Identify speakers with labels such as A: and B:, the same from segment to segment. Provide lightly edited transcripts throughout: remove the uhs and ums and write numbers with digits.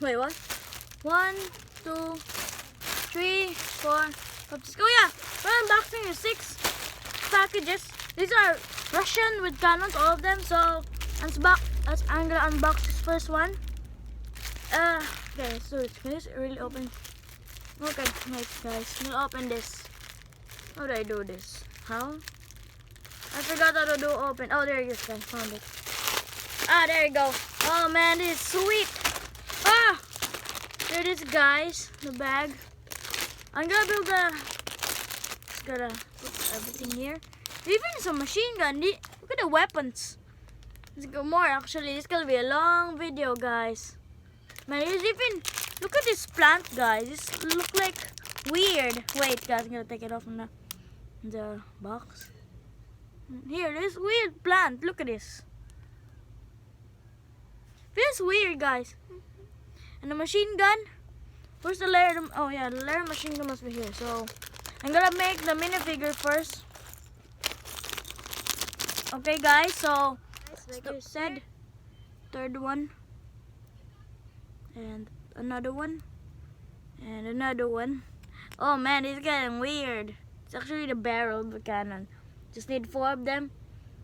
A: Wait, what? 1, 2, 3, 4, 5, 6. Oh yeah, we're unboxing the 6 packages. These are Russian with cannons, all of them. So I'm gonna unbox this first one. Okay, so can this really open? Okay, wait guys, we'll open this. How do I do this? How? I forgot how to do open. Oh, there it is, guys. Found it. Ah, there you go. Oh man, this is sweet. Ah, there it is, guys. The bag. I'm gonna gotta put everything here. Even some machine gun. Look at the weapons. Let's go more. Actually, this is gonna be a long video, guys. Man, there's even, look at this plant, guys. This look like weird. Wait, guys, I'm gonna take it off from the box. Here, this weird plant. Look at this. Feels weird, guys. And the machine gun. Where's the layer? Oh yeah, the layer machine gun must be here. So I'm gonna make the minifigure first. Okay, guys. So like I said, third one. And another one. And another one. Oh man, it's getting weird. It's actually the barrel of the cannon. Just need 4 of them.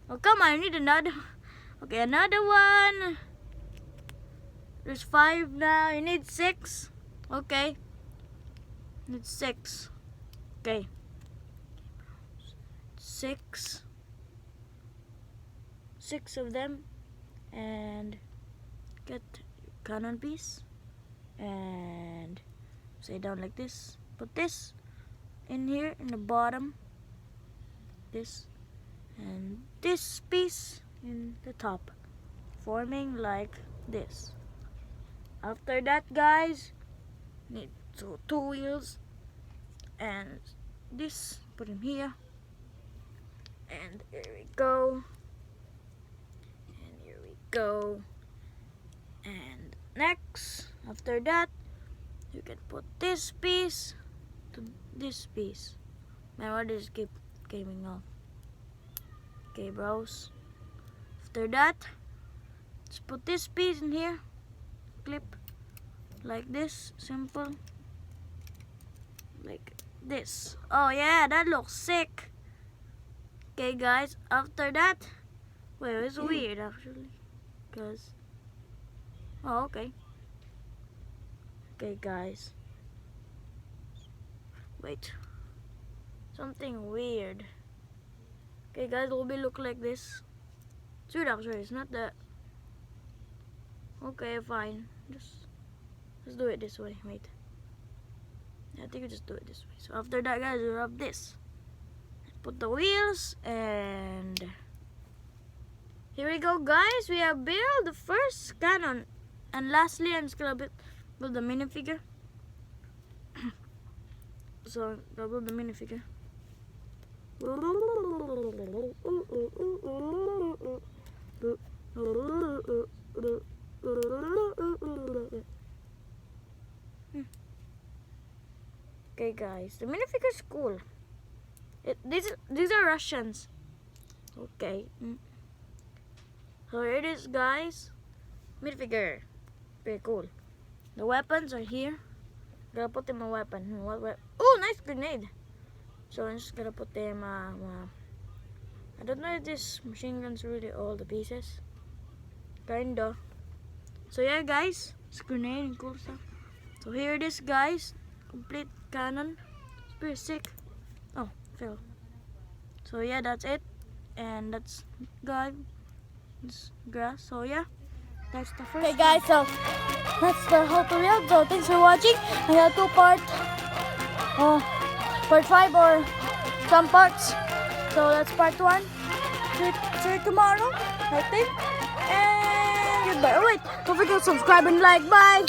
A: Oh come on, I need another. Okay, another one. There's 5 now. You need 6. Okay. Need 6. Okay. 6. 6 of them. And get cannon piece. And say down like this. Put this in here in the bottom. This. And this piece in the top. Forming like this. After that, guys, need 2 wheels, and this, put him here, and here we go, and here we go, and next, after that, you can put this piece to this piece. Man, why does it keep coming off? Okay, bros. After that, let's put this piece in here. Clip like this, simple, like this. Oh yeah, that looks sick. Okay, guys. After that, wait, it's weird actually, cause oh okay. Okay, guys. Wait, something weird. Okay, guys, it will be look like this. It's weird actually. It's not that. Okay, fine. Let's do it this way. Wait. I think we just do it this way. So after that, guys, we have this. Put the wheels, and here we go, guys. We have built the first cannon, and lastly, I'm just gonna build the minifigure. So I'm gonna build the minifigure. Okay, guys, the minifigure is cool. These are Russians. Okay. So here it is, guys. Minifigure. Very cool. The weapons are here. Gonna put them a weapon. Oh, nice grenade. So I'm just gonna put them. I don't know if this machine gun's really all the pieces. Kinda. So yeah, guys, it's grenade and cool stuff. So here it is, guys. Complete cannon. It's pretty sick. Oh, fell. So yeah, that's it. And that's grass. So yeah, that's the first. Okay, guys. So that's the whole tutorial. So thanks for watching. I have 2 part. Part 5 or some parts. So that's part 1. See you tomorrow, I think. And goodbye. Oh wait, don't forget to subscribe and like. Bye.